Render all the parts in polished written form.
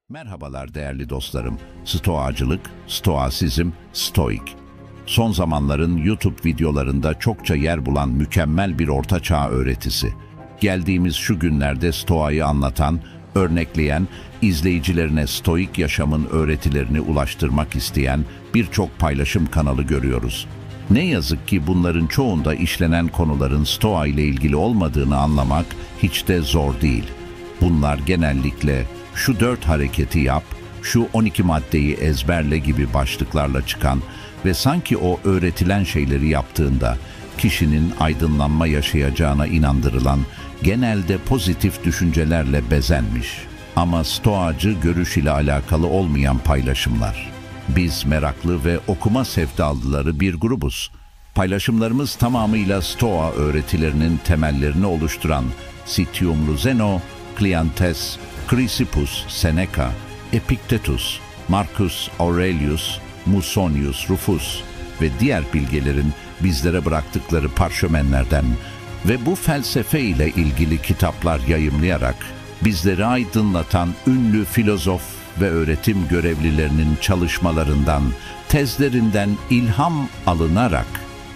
Merhabalar değerli dostlarım. Stoacılık, stoasizm, stoik. Son zamanların YouTube videolarında çokça yer bulan mükemmel bir ortaçağ öğretisi. Geldiğimiz şu günlerde stoayı anlatan, örnekleyen, izleyicilerine stoik yaşamın öğretilerini ulaştırmak isteyen birçok paylaşım kanalı görüyoruz. Ne yazık ki bunların çoğunda işlenen konuların stoa ile ilgili olmadığını anlamak hiç de zor değil. Bunlar genellikle şu 4 hareketi yap, şu 12 maddeyi ezberle gibi başlıklarla çıkan ve sanki o öğretilen şeyleri yaptığında kişinin aydınlanma yaşayacağına inandırılan genelde pozitif düşüncelerle bezenmiş ama stoacı görüş ile alakalı olmayan paylaşımlar. Biz meraklı ve okuma sevdalıları bir grubuz. Paylaşımlarımız tamamıyla stoa öğretilerinin temellerini oluşturan Citium Zeno, Cleanthes, Chrysippus, Seneca, Epictetus, Marcus Aurelius, Musonius Rufus ve diğer bilgelerin bizlere bıraktıkları parşömenlerden ve bu felsefe ile ilgili kitaplar yayımlayarak bizleri aydınlatan ünlü filozof ve öğretim görevlilerinin çalışmalarından, tezlerinden ilham alınarak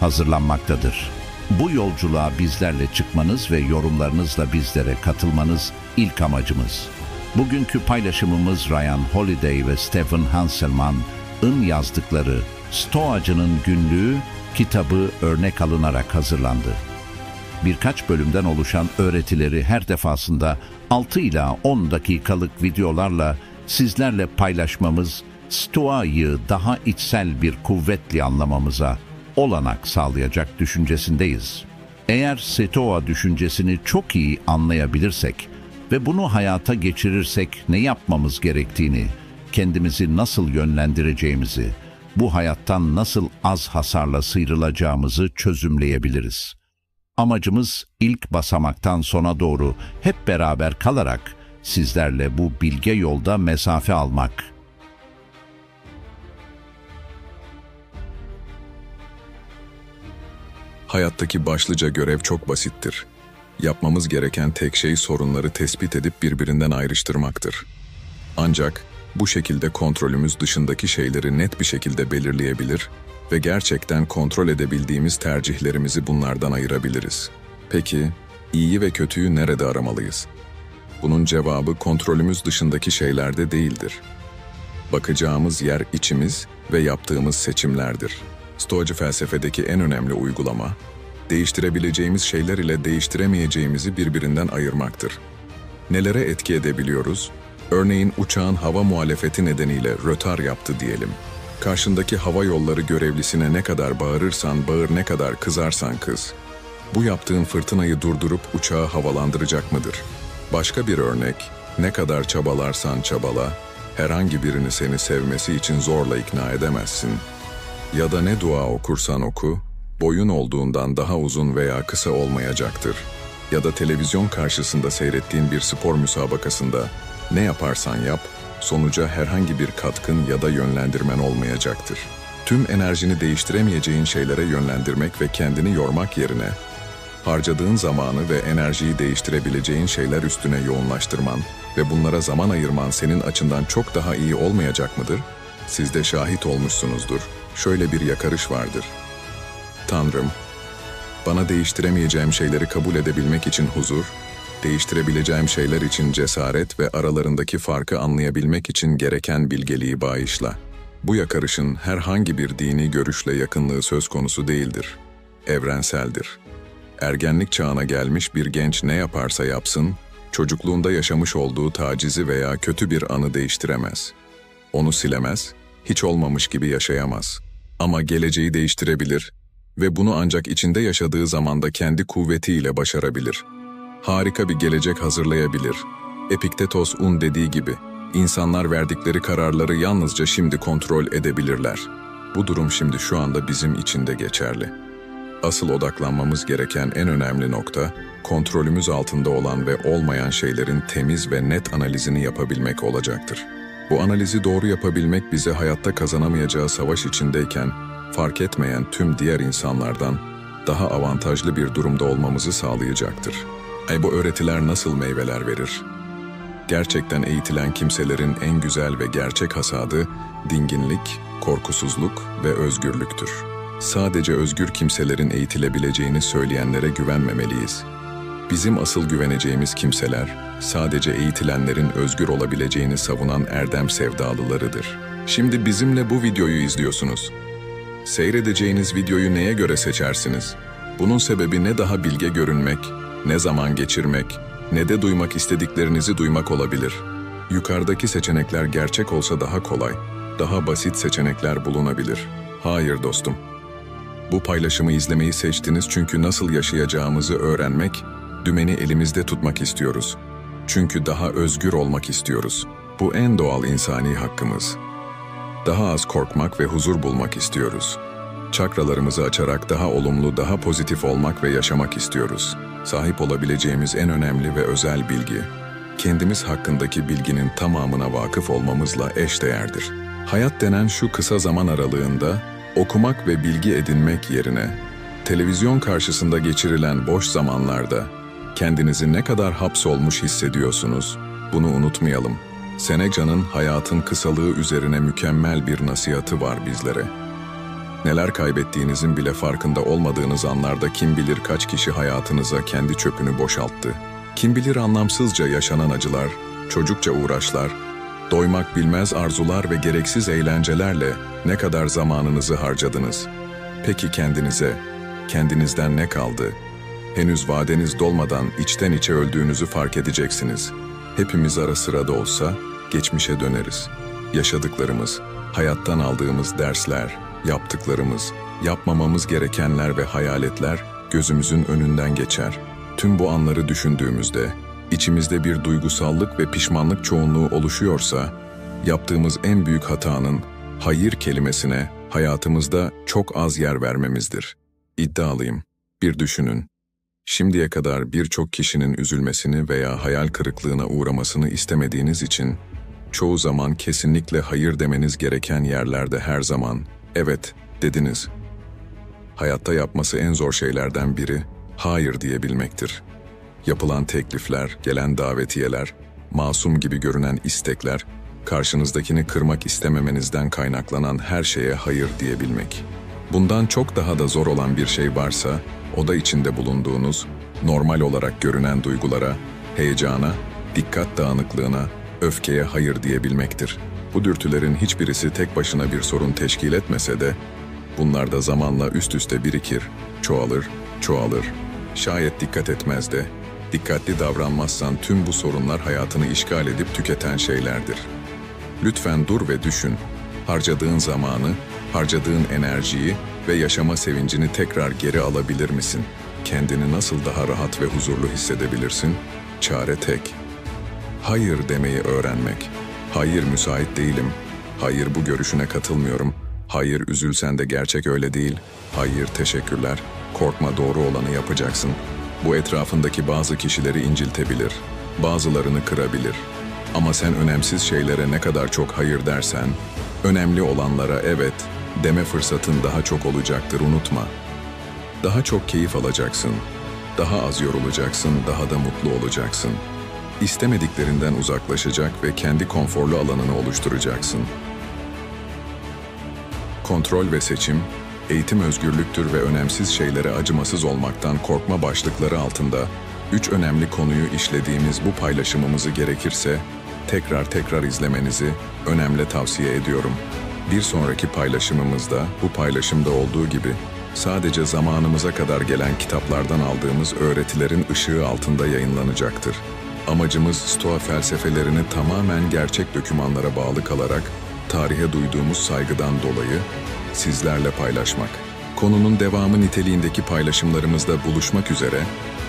hazırlanmaktadır. Bu yolculuğa bizlerle çıkmanız ve yorumlarınızla bizlere katılmanız ilk amacımız. Bugünkü paylaşımımız Ryan Holiday ve Stephen Hanselman'ın yazdıkları Stoacının Günlüğü kitabı örnek alınarak hazırlandı. Birkaç bölümden oluşan öğretileri her defasında 6 ila 10 dakikalık videolarla sizlerle paylaşmamız, Stoa'yı daha içsel bir kuvvetle anlamamıza olanak sağlayacak düşüncesindeyiz. Eğer Stoa düşüncesini çok iyi anlayabilirsek ve bunu hayata geçirirsek ne yapmamız gerektiğini, kendimizi nasıl yönlendireceğimizi, bu hayattan nasıl az hasarla sıyrılacağımızı çözümleyebiliriz. Amacımız ilk basamaktan sona doğru hep beraber kalarak sizlerle bu bilge yolda mesafe almak. Hayattaki başlıca görev çok basittir. Yapmamız gereken tek şey sorunları tespit edip birbirinden ayrıştırmaktır. Ancak bu şekilde kontrolümüz dışındaki şeyleri net bir şekilde belirleyebilir ve gerçekten kontrol edebildiğimiz tercihlerimizi bunlardan ayırabiliriz. Peki, iyiyi ve kötüyü nerede aramalıyız? Bunun cevabı kontrolümüz dışındaki şeylerde değildir. Bakacağımız yer içimiz ve yaptığımız seçimlerdir. Stoacı felsefedeki en önemli uygulama, değiştirebileceğimiz şeyler ile değiştiremeyeceğimizi birbirinden ayırmaktır. Nelere etki edebiliyoruz? Örneğin uçağın hava muhalefeti nedeniyle rötar yaptı diyelim. Karşındaki hava yolları görevlisine ne kadar bağırırsan bağır, ne kadar kızarsan kız. Bu yaptığın fırtınayı durdurup uçağı havalandıracak mıdır? Başka bir örnek, ne kadar çabalarsan çabala, herhangi birini seni sevmesi için zorla ikna edemezsin. Ya da ne dua okursan oku, boyun olduğundan daha uzun veya kısa olmayacaktır. Ya da televizyon karşısında seyrettiğin bir spor müsabakasında ne yaparsan yap, sonuca herhangi bir katkın ya da yönlendirmen olmayacaktır. Tüm enerjini değiştiremeyeceğin şeylere yönlendirmek ve kendini yormak yerine, harcadığın zamanı ve enerjiyi değiştirebileceğin şeyler üstüne yoğunlaştırman ve bunlara zaman ayırman senin açından çok daha iyi olmayacak mıdır? Siz de şahit olmuşsunuzdur. Şöyle bir yakarış vardır. Tanrım, bana değiştiremeyeceğim şeyleri kabul edebilmek için huzur, değiştirebileceğim şeyler için cesaret ve aralarındaki farkı anlayabilmek için gereken bilgeliği bağışla. Bu yakarışın herhangi bir dini görüşle yakınlığı söz konusu değildir. Evrenseldir. Ergenlik çağına gelmiş bir genç ne yaparsa yapsın, çocukluğunda yaşamış olduğu tacizi veya kötü bir anı değiştiremez. Onu silemez, hiç olmamış gibi yaşayamaz. Ama geleceği değiştirebilir ve bunu ancak içinde yaşadığı zamanda kendi kuvvetiyle başarabilir. Harika bir gelecek hazırlayabilir. Epiktetos'un dediği gibi, insanlar verdikleri kararları yalnızca şimdi kontrol edebilirler. Bu durum şimdi şu anda bizim için de geçerli. Asıl odaklanmamız gereken en önemli nokta, kontrolümüz altında olan ve olmayan şeylerin temiz ve net analizini yapabilmek olacaktır. Bu analizi doğru yapabilmek bize hayatta kazanamayacağı savaş içindeyken, fark etmeyen tüm diğer insanlardan daha avantajlı bir durumda olmamızı sağlayacaktır. Bu öğretiler nasıl meyveler verir? Gerçekten eğitilen kimselerin en güzel ve gerçek hasadı dinginlik, korkusuzluk ve özgürlüktür. Sadece özgür kimselerin eğitilebileceğini söyleyenlere güvenmemeliyiz. Bizim asıl güveneceğimiz kimseler, sadece eğitilenlerin özgür olabileceğini savunan erdem sevdalılarıdır. Şimdi bizimle bu videoyu izliyorsunuz. Seyredeceğiniz videoyu neye göre seçersiniz? Bunun sebebi ne daha bilge görünmek, ne zaman geçirmek, ne de duymak istediklerinizi duymak olabilir. Yukarıdaki seçenekler gerçek olsa daha kolay, daha basit seçenekler bulunabilir. Hayır dostum. Bu paylaşımı izlemeyi seçtiniz çünkü nasıl yaşayacağımızı öğrenmek, dümeni elimizde tutmak istiyoruz. Çünkü daha özgür olmak istiyoruz. Bu en doğal insani hakkımız. Daha az korkmak ve huzur bulmak istiyoruz. Çakralarımızı açarak daha olumlu, daha pozitif olmak ve yaşamak istiyoruz. Sahip olabileceğimiz en önemli ve özel bilgi, kendimiz hakkındaki bilginin tamamına vakıf olmamızla eşdeğerdir. Hayat denen şu kısa zaman aralığında okumak ve bilgi edinmek yerine, televizyon karşısında geçirilen boş zamanlarda kendinizi ne kadar hapsolmuş hissediyorsunuz, bunu unutmayalım. Seneca'nın hayatın kısalığı üzerine mükemmel bir nasihatı var bizlere. Neler kaybettiğinizin bile farkında olmadığınız anlarda kim bilir kaç kişi hayatınıza kendi çöpünü boşalttı. Kim bilir anlamsızca yaşanan acılar, çocukça uğraşlar, doymak bilmez arzular ve gereksiz eğlencelerle ne kadar zamanınızı harcadınız. Peki kendinizden ne kaldı? Henüz vadeniz dolmadan içten içe öldüğünüzü fark edeceksiniz. Hepimiz ara sıra da olsa geçmişe döneriz. Yaşadıklarımız, hayattan aldığımız dersler, yaptıklarımız, yapmamamız gerekenler ve hayaletler gözümüzün önünden geçer. Tüm bu anları düşündüğümüzde, içimizde bir duygusallık ve pişmanlık çoğunluğu oluşuyorsa, yaptığımız en büyük hatanın hayır kelimesine hayatımızda çok az yer vermemizdir. İddialıyım. Bir düşünün. Şimdiye kadar birçok kişinin üzülmesini veya hayal kırıklığına uğramasını istemediğiniz için, çoğu zaman kesinlikle hayır demeniz gereken yerlerde her zaman evet dediniz. Hayatta yapması en zor şeylerden biri hayır diyebilmektir. Yapılan teklifler, gelen davetiyeler, masum gibi görünen istekler, karşınızdakini kırmak istememenizden kaynaklanan her şeye hayır diyebilmek. Bundan çok daha da zor olan bir şey varsa, o da içinde bulunduğunuz, normal olarak görünen duygulara, heyecana, dikkat dağınıklığına, öfkeye hayır diyebilmektir. Bu dürtülerin hiçbirisi tek başına bir sorun teşkil etmese de, bunlar da zamanla üst üste birikir, çoğalır. Şayet dikkat etmez de, dikkatli davranmazsan tüm bu sorunlar hayatını işgal edip tüketen şeylerdir. Lütfen dur ve düşün. Harcadığın zamanı, harcadığın enerjiyi ve yaşama sevincini tekrar geri alabilir misin? Kendini nasıl daha rahat ve huzurlu hissedebilirsin? Çare tek. Hayır demeyi öğrenmek. Hayır müsait değilim. Hayır bu görüşüne katılmıyorum. Hayır üzülsen de gerçek öyle değil. Hayır teşekkürler. Korkma doğru olanı yapacaksın. Bu etrafındaki bazı kişileri inciltebilir. Bazılarını kırabilir. Ama sen önemsiz şeylere ne kadar çok hayır dersen, önemli olanlara evet deme fırsatın daha çok olacaktır unutma. Daha çok keyif alacaksın. Daha az yorulacaksın, daha da mutlu olacaksın. İstemediklerinden uzaklaşacak ve kendi konforlu alanını oluşturacaksın. Kontrol ve seçim, eğitim özgürlüktür ve önemsiz şeylere acımasız olmaktan korkma başlıkları altında 3 önemli konuyu işlediğimiz bu paylaşımımızı gerekirse tekrar izlemenizi önemli tavsiye ediyorum. Bir sonraki paylaşımımızda bu paylaşımda olduğu gibi sadece zamanımıza kadar gelen kitaplardan aldığımız öğretilerin ışığı altında yayınlanacaktır. Amacımız Stoa felsefelerini tamamen gerçek dokümanlara bağlı kalarak tarihe duyduğumuz saygıdan dolayı sizlerle paylaşmak. Konunun devamı niteliğindeki paylaşımlarımızda buluşmak üzere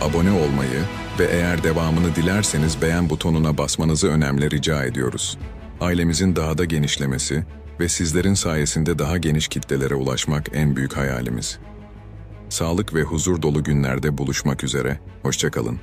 abone olmayı ve eğer devamını dilerseniz beğen butonuna basmanızı önemli rica ediyoruz. Ailemizin daha da genişlemesi ve sizlerin sayesinde daha geniş kitlelere ulaşmak en büyük hayalimiz. Sağlık ve huzur dolu günlerde buluşmak üzere, hoşça kalın.